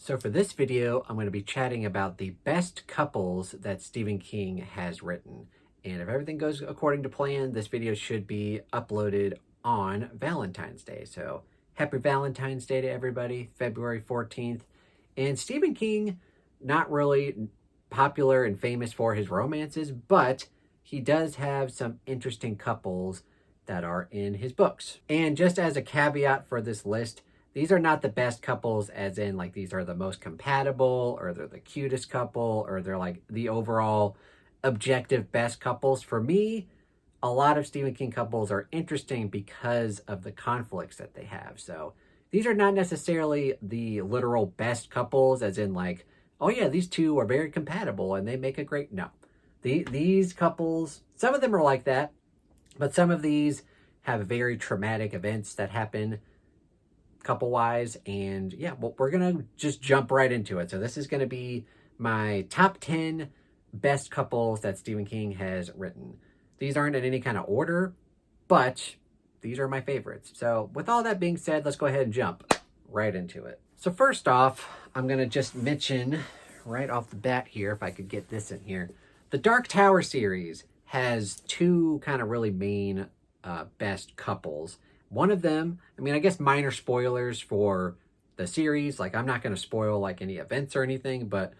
So for this video, I'm going to be chatting about the best couples that Stephen King has written. And if everything goes according to plan, this video should be uploaded on Valentine's Day. So happy Valentine's Day to everybody, February 14th. And Stephen King, not really popular and famous for his romances, but he does have some interesting couples that are in his books. And just as a caveat for this list, these are not the best couples as in like these are the most compatible or they're the cutest couple or they're like the overall objective best couples. For me, a lot of Stephen King couples are interesting because of the conflicts that they have. So these are not necessarily the literal best couples as in like, oh yeah, these two are very compatible and they make a great, no. These couples, some of them are like that, but some of these have very traumatic events that happen couple wise. And yeah, well, we're going to just jump right into it. So this is going to be my top 10 best couples that Stephen King has written. These aren't in any kind of order, but these are my favorites. So with all that being said, let's go ahead and jump right into it. So first off, I'm going to just mention right off the bat here, if I could get this in here, the Dark Tower series has two kind of really main best couples. One of them, I mean, I guess minor spoilers for the series. Like, I'm not going to spoil like any events or anything, but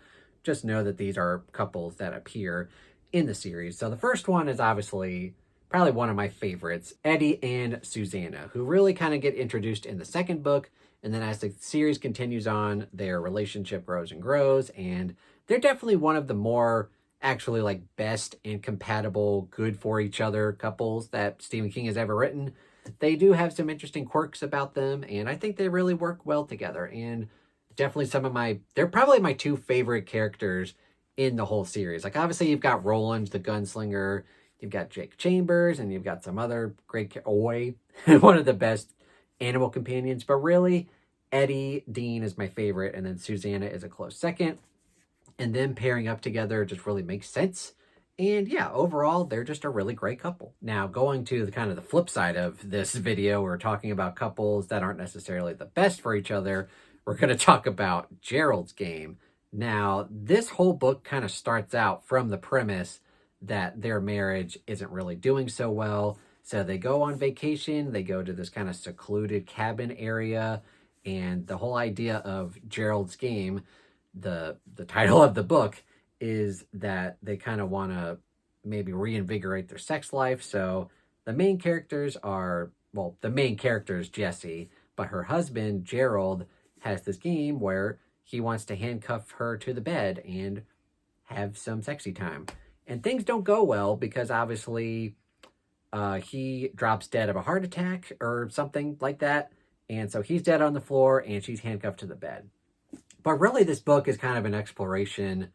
just know that these are couples that appear in the series. So the first one is obviously probably one of my favorites, Eddie and Susanna, who really kind of get introduced in the second book. And then as the series continues on, their relationship grows and grows. And they're definitely one of the more actually like best and compatible, good for each other couples that Stephen King has ever written. They do have some interesting quirks about them, and I think they really work well together. And definitely they're probably my two favorite characters in the whole series. Like, obviously, you've got Roland, the gunslinger, you've got Jake Chambers, and you've got some other great, Oi, one of the best animal companions. But really, Eddie Dean is my favorite, and then Susanna is a close second. And them pairing up together just really makes sense. And yeah, overall, they're just a really great couple. Now, going to the kind of the flip side of this video, we're talking about couples that aren't necessarily the best for each other. We're going to talk about Gerald's Game. Now, this whole book kind of starts out from the premise that their marriage isn't really doing so well. So they go on vacation, they go to this kind of secluded cabin area, and the whole idea of Gerald's Game, the title of the book, is that they kind of want to maybe reinvigorate their sex life. So the main characters are, well, the main character is Jessie, but her husband, Gerald, has this game where he wants to handcuff her to the bed and have some sexy time. And things don't go well because obviously he drops dead of a heart attack or something like that. And so he's dead on the floor and she's handcuffed to the bed. But really, this book is kind of an exploration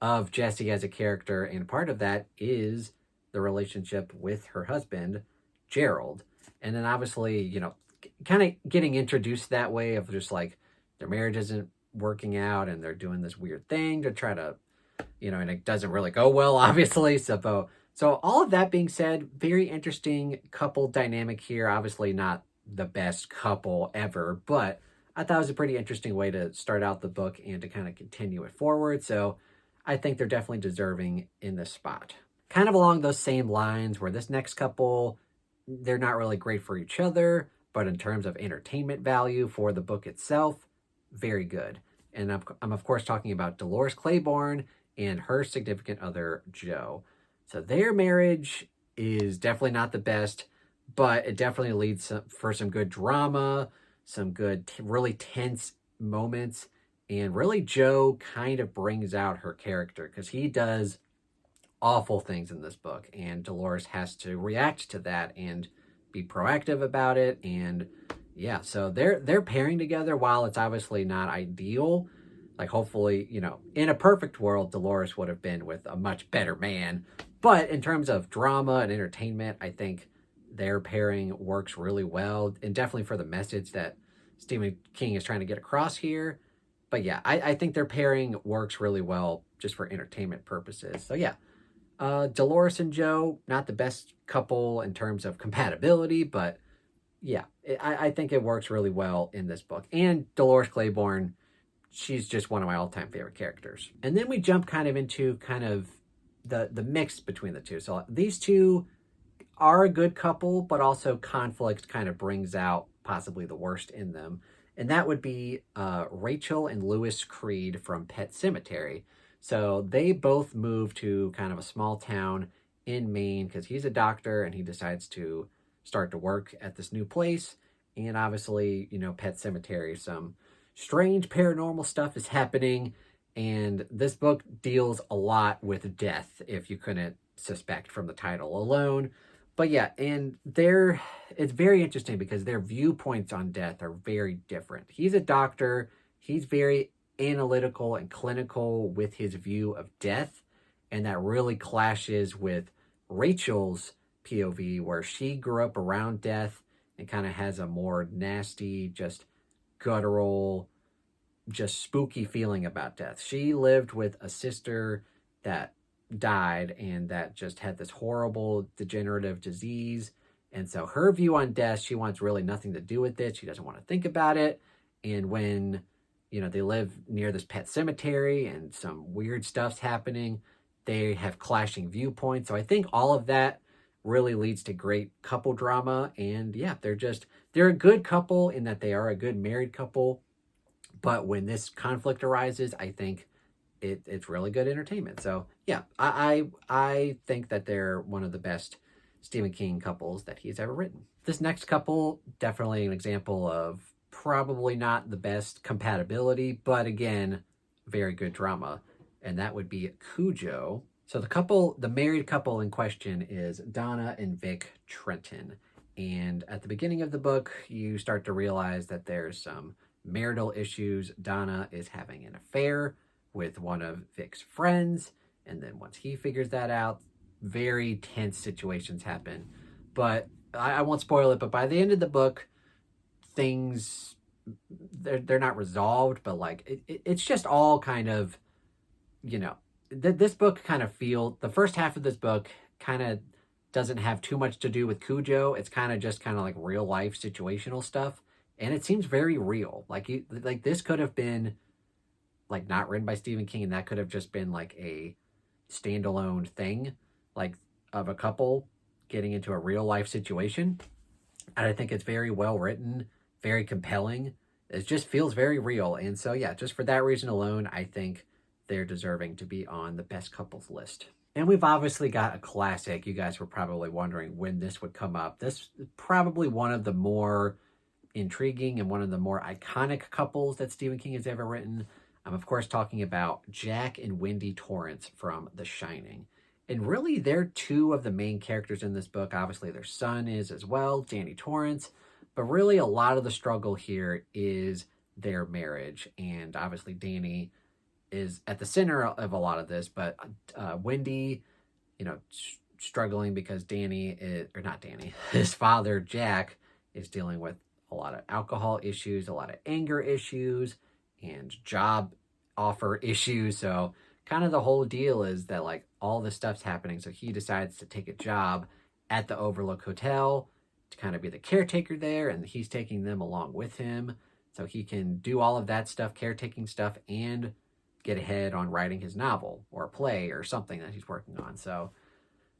of Jessie as a character, and part of that is the relationship with her husband, Gerald. And then obviously, you know, kind of getting introduced that way of just like their marriage isn't working out and they're doing this weird thing to try to, you know, and it doesn't really go well, obviously. So all of that being said, very interesting couple dynamic here. Obviously not the best couple ever, but I thought it was a pretty interesting way to start out the book and to kind of continue it forward. So I think they're definitely deserving in this spot. Kind of along those same lines where this next couple, they're not really great for each other, but in terms of entertainment value for the book itself, very good. And I'm of course talking about Dolores Claiborne and her significant other, Joe. So their marriage is definitely not the best, but it definitely leads for some good drama, some good, really tense moments. And really, Joe kind of brings out her character because he does awful things in this book. And Dolores has to react to that and be proactive about it. And yeah, so they're pairing together while it's obviously not ideal. Like, hopefully, you know, in a perfect world, Dolores would have been with a much better man. But in terms of drama and entertainment, I think their pairing works really well. And definitely for the message that Stephen King is trying to get across here. But yeah, I think their pairing works really well just for entertainment purposes. So yeah, Dolores and Joe, not the best couple in terms of compatibility, but yeah, I think it works really well in this book. And Dolores Claiborne she's just one of my all-time favorite characters. And then we jump kind of into kind of the mix between the two. So these two are a good couple, but also conflict kind of brings out possibly the worst in them. And that would be Rachel and Lewis Creed from Pet Sematary. So they both move to kind of a small town in Maine because he's a doctor and he decides to start to work at this new place. And obviously, you know, Pet Sematary, some strange paranormal stuff is happening. And this book deals a lot with death, if you couldn't suspect from the title alone. But yeah, and it's very interesting because their viewpoints on death are very different. He's a doctor. He's very analytical and clinical with his view of death. And that really clashes with Rachel's POV, where she grew up around death and kind of has a more nasty, just guttural, just spooky feeling about death. She lived with a sister that died and that just had this horrible degenerative disease. And so her view on death, she wants really nothing to do with it. She doesn't want to think about it. And when, you know, they live near this pet cemetery and some weird stuff's happening, they have clashing viewpoints. So I think all of that really leads to great couple drama. And yeah, they're a good couple in that they are a good married couple. But when this conflict arises, I think it's really good entertainment. So yeah, I think that they're one of the best Stephen King couples that he's ever written. This next couple, definitely an example of probably not the best compatibility, but again, very good drama. And that would be Cujo. So the married couple in question is Donna and Vic Trenton. And at the beginning of the book, you start to realize that there's some marital issues. Donna is having an affair with one of Vic's friends. And then once he figures that out, very tense situations happen. But I won't spoil it, but by the end of the book, things, they're not resolved, but like it's just all kind of, you know, this book kind of the first half of this book kind of doesn't have too much to do with Cujo. It's kind of like real life situational stuff. And it seems very real. Like this could have been like not written by Stephen King, and that could have just been like a standalone thing, like of a couple getting into a real life situation. And I think it's very well written, very compelling. It just feels very real. And so yeah, just for that reason alone, I think they're deserving to be on the best couples list. And we've obviously got a classic. You guys were probably wondering when this would come up. This is probably one of the more intriguing and one of the more iconic couples that Stephen King has ever written. I'm of course talking about Jack and Wendy Torrance from The Shining. And really they're two of the main characters in this book. Obviously their son is as well, Danny Torrance. But really a lot of the struggle here is their marriage. And obviously Danny is at the center of a lot of this. But Wendy, you know, struggling because his father, Jack, is dealing with a lot of alcohol issues, a lot of anger issues, and job offer issues. So kind of the whole deal is that like all this stuff's happening. So he decides to take a job at the Overlook Hotel to kind of be the caretaker there. And he's taking them along with him so he can do all of that stuff, caretaking stuff, and get ahead on writing his novel or a play or something that he's working on. So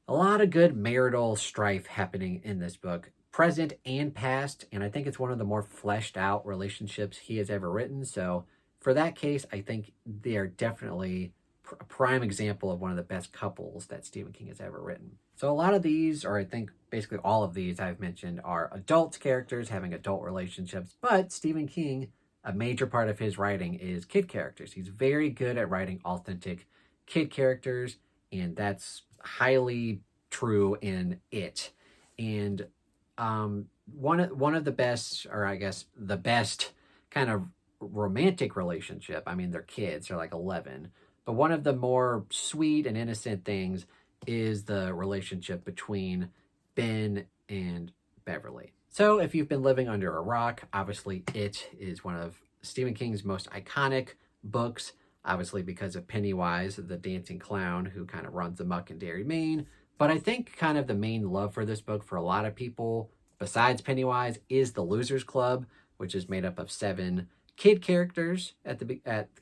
a lot of good marital strife happening in this book, present and past, and I think it's one of the more fleshed out relationships he has ever written. So for that case, I think they are definitely a prime example of one of the best couples that Stephen King has ever written. So a lot of these, or I think basically all of these I've mentioned, are adult characters having adult relationships, but Stephen King, a major part of his writing is kid characters. He's very good at writing authentic kid characters, and that's highly true in It. And one of the best, or I guess the best kind of romantic relationship, I mean, they're kids, they're like 11, but one of the more sweet and innocent things is the relationship between Ben and Beverly. So if you've been living under a rock, obviously It is one of Stephen King's most iconic books, obviously because of Pennywise, the dancing clown who kind of runs amok in Derry, Maine. But I think kind of the main love for this book for a lot of people, besides Pennywise, is the Losers Club, which is made up of 7 kid characters at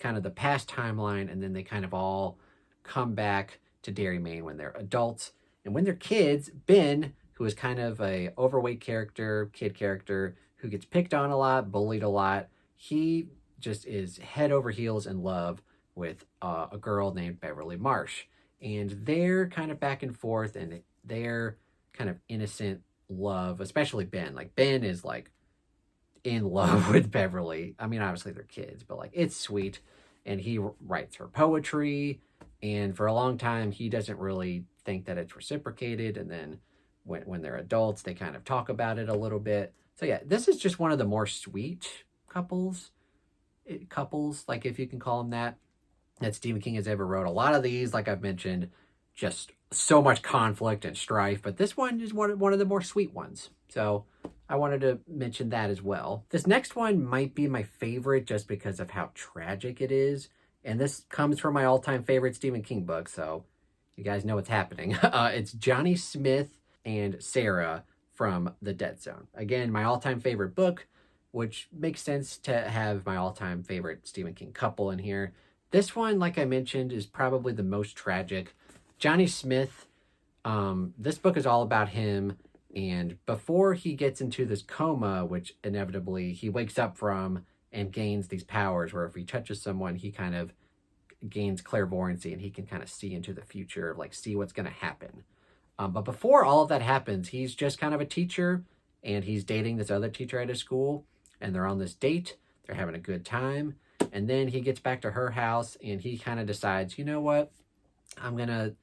kind of the past timeline, and then they kind of all come back to Derry, Maine when they're adults. And when they're kids, Ben, who is kind of a overweight character, kid character, who gets picked on a lot, bullied a lot, he just is head over heels in love with a girl named Beverly Marsh. And they're kind of back and forth, and their kind of innocent love, especially Ben. Like, Ben is like in love with Beverly. I mean, obviously they're kids, but like it's sweet. And he writes her poetry. And for a long time, he doesn't really think that it's reciprocated. And then when they're adults, they kind of talk about it a little bit. So yeah, this is just one of the more sweet couples, like if you can call them that Stephen King has ever wrote. A lot of these, like I've mentioned, just so much conflict and strife, but this one is one of the more sweet ones. So I wanted to mention that as well. This next one might be my favorite just because of how tragic it is. And this comes from my all-time favorite Stephen King book, so you guys know what's happening. It's Johnny Smith and Sarah from The Dead Zone. Again, my all-time favorite book, which makes sense to have my all-time favorite Stephen King couple in here. This one, like I mentioned, is probably the most tragic. Johnny Smith, this book is all about him, and before he gets into this coma, which inevitably he wakes up from and gains these powers where if he touches someone, he kind of gains clairvoyancy and he can kind of see into the future, like see what's going to happen. But before all of that happens, he's just kind of a teacher, and he's dating this other teacher at his school, and they're on this date. They're having a good time. And then he gets back to her house and he kind of decides, you know what, I'm going to,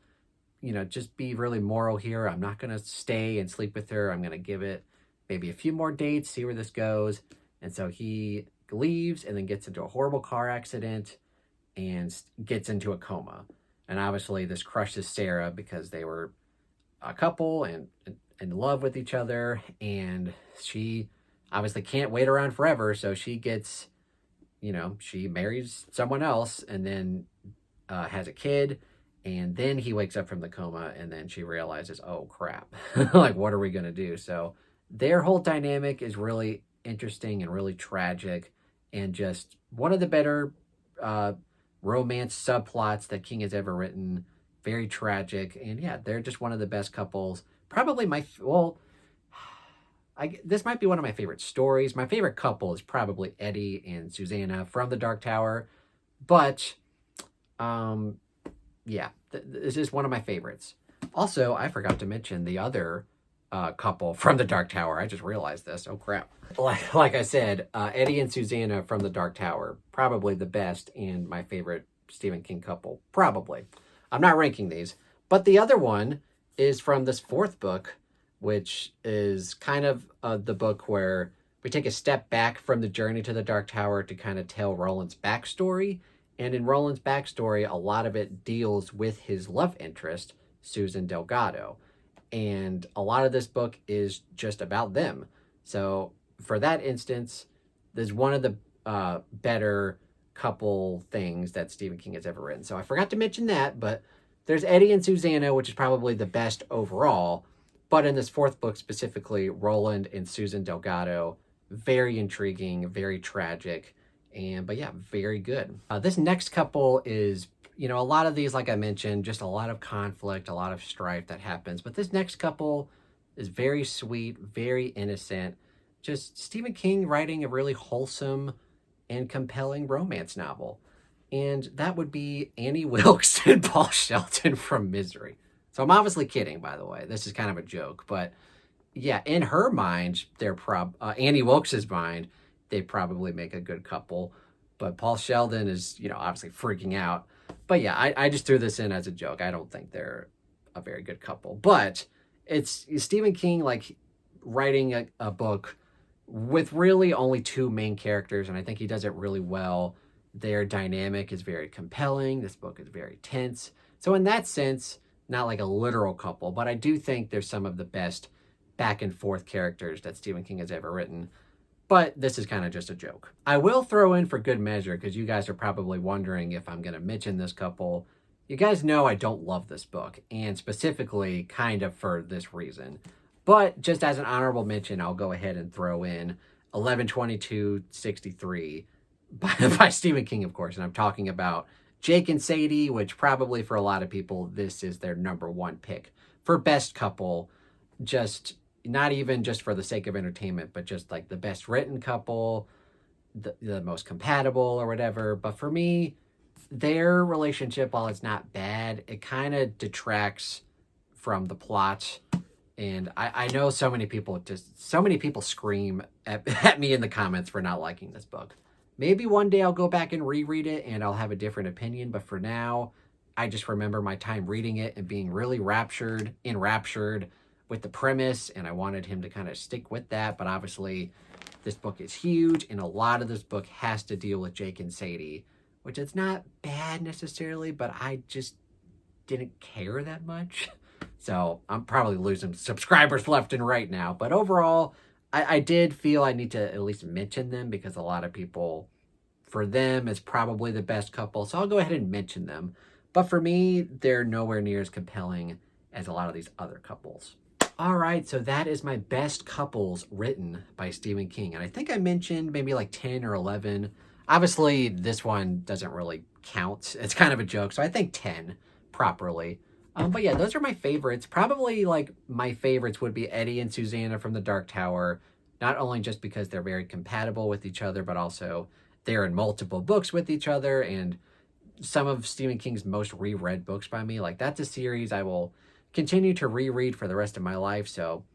just be really moral here. I'm not going to stay and sleep with her. I'm going to give it maybe a few more dates, see where this goes. And so he leaves and then gets into a horrible car accident and gets into a coma. And obviously this crushes Sarah because they were a couple and in love with each other. And she obviously can't wait around forever. So she gets, she marries someone else and then has a kid. And then he wakes up from the coma and then she realizes, oh crap, like what are we going to do? So their whole dynamic is really interesting and really tragic and just one of the better romance subplots that King has ever written. Very tragic. And yeah, they're just one of the best couples. Probably this might be one of my favorite stories. My favorite couple is probably Eddie and Susanna from The Dark Tower. But, yeah, this is one of my favorites. Also, I forgot to mention the other couple from The Dark Tower. I just realized this. Oh, crap. Like I said, Eddie and Susanna from The Dark Tower. Probably the best and my favorite Stephen King couple. Probably. I'm not ranking these. But the other one is from this fourth book, which is kind of the book where we take a step back from the journey to the Dark Tower to kind of tell Roland's backstory. And in Roland's backstory, a lot of it deals with his love interest, Susan Delgado. And a lot of this book is just about them. So for that instance, there's one of the better couple things that Stephen King has ever written. So I forgot to mention that, but there's Eddie and Susanna, which is probably the best overall. But in this fourth book specifically, Roland and Susan Delgado, very intriguing, very tragic, but yeah, very good. This next couple is, a lot of these, like I mentioned, just a lot of conflict, a lot of strife that happens. But this next couple is very sweet, very innocent. Just Stephen King writing a really wholesome and compelling romance novel. And that would be Annie Wilkes and Paul Sheldon from Misery. So I'm obviously kidding, by the way. This is kind of a joke. But yeah, in her mind, Annie Wilkes' mind, they probably make a good couple. But Paul Sheldon is, obviously freaking out. But yeah, I just threw this in as a joke. I don't think they're a very good couple. But it's Stephen King, like, writing a book with really only two main characters. And I think he does it really well. Their dynamic is very compelling. This book is very tense. So in that sense, not like a literal couple, but I do think there's some of the best back and forth characters that Stephen King has ever written. But this is kind of just a joke. I will throw in for good measure, because you guys are probably wondering if I'm going to mention this couple. You guys know I don't love this book, and specifically kind of for this reason. But just as an honorable mention, I'll go ahead and throw in 11/22/63 by Stephen King, of course. And I'm talking about Jake and Sadie, which probably for a lot of people, this is their number one pick for best couple. Just not even just for the sake of entertainment, but just like the best written couple, the most compatible or whatever. But for me, their relationship, while it's not bad, it kind of detracts from the plot. And I know so many people scream at me in the comments for not liking this book. Maybe one day I'll go back and reread it and I'll have a different opinion. But for now, I just remember my time reading it and being really enraptured with the premise. And I wanted him to kind of stick with that. But obviously, this book is huge. And a lot of this book has to deal with Jake and Sadie, which is not bad necessarily, but I just didn't care that much. So I'm probably losing subscribers left and right now. But overall, I did feel I need to at least mention them because a lot of people, for them, it's probably the best couple. So I'll go ahead and mention them. But for me, they're nowhere near as compelling as a lot of these other couples. All right, so that is my best couples written by Stephen King. And I think I mentioned maybe like 10 or 11. Obviously, this one doesn't really count. It's kind of a joke. So I think 10 properly. But yeah, those are my favorites. Probably like my favorites would be Eddie and Susanna from The Dark Tower. Not only just because they're very compatible with each other, but also they're in multiple books with each other. And some of Stephen King's most reread books by me. Like that's a series I will continue to reread for the rest of my life. So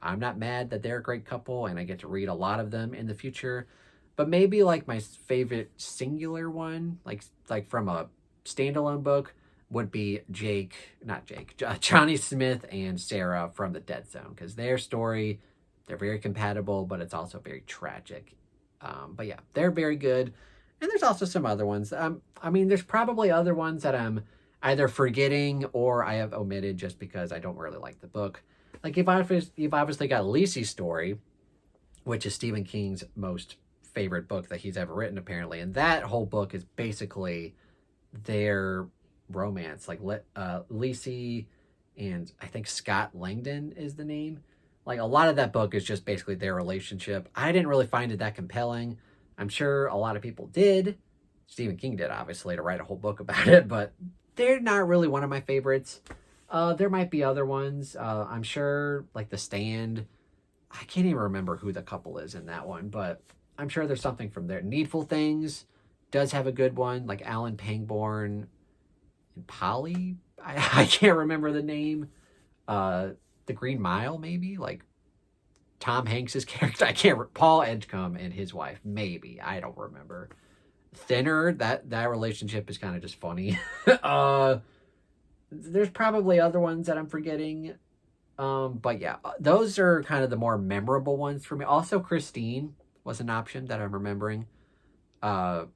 I'm not mad that they're a great couple and I get to read a lot of them in the future. But maybe like my favorite singular one, like from a standalone book, would be Johnny Smith and Sarah from The Dead Zone. Because their story, they're very compatible, but it's also very tragic. But yeah, they're very good. And there's also some other ones. I mean, there's probably other ones that I'm either forgetting or I have omitted just because I don't really like the book. Like you've obviously got Lisey's Story, which is Stephen King's most favorite book that he's ever written, apparently. And that whole book is basically their romance. Like Lisey and I think Scott Langdon is the name. Like a lot of that book is just basically their relationship. I didn't really find it that compelling. I'm sure a lot of people did. Stephen King did, obviously, to write a whole book about it, but they're not really one of my favorites. There might be other ones. I'm sure, like The Stand. I can't even remember who the couple is in that one, but I'm sure there's something from there. Needful Things does have a good one, like Alan Pangborn and Polly. I can't remember the name. The Green Mile, maybe? Like Tom Hanks's character. Paul Edgecombe and his wife, maybe. I don't remember. Thinner, that relationship is kind of just funny. There's probably other ones that I'm forgetting. But yeah, those are kind of the more memorable ones for me. Also, Christine was an option that I'm remembering. I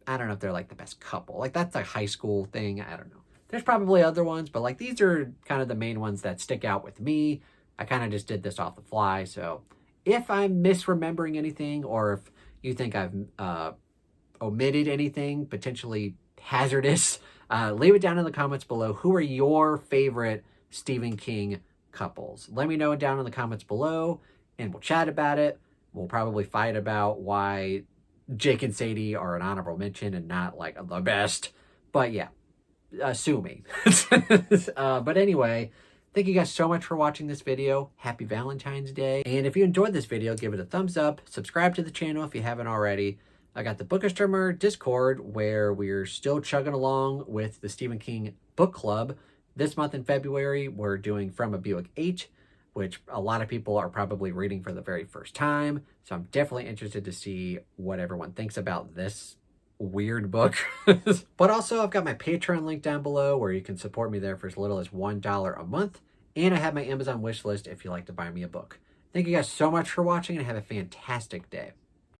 don't know if they're like the best couple. Like that's a high school thing. I don't know. There's probably other ones, but like these are kind of the main ones that stick out with me. I kind of just did this off the fly. So if I'm misremembering anything or if you think I've omitted anything potentially hazardous, leave it down in the comments below. Who are your favorite Stephen King couples? Let me know down in the comments below and we'll chat about it. We'll probably fight about why Jake and Sadie are an honorable mention and not like the best. But yeah, sue me. But anyway, thank you guys so much for watching this video. Happy Valentine's Day. And if you enjoyed this video, give it a thumbs up. Subscribe to the channel if you haven't already. I got the Bookish Drummer Discord where we're still chugging along with the Stephen King book club. This month in February, we're doing From a Buick H, which a lot of people are probably reading for the very first time. So I'm definitely interested to see what everyone thinks about this weird book. But also, I've got my Patreon link down below where you can support me there for as little as $1 a month. And I have my Amazon wish list if you'd like to buy me a book. Thank you guys so much for watching and have a fantastic day.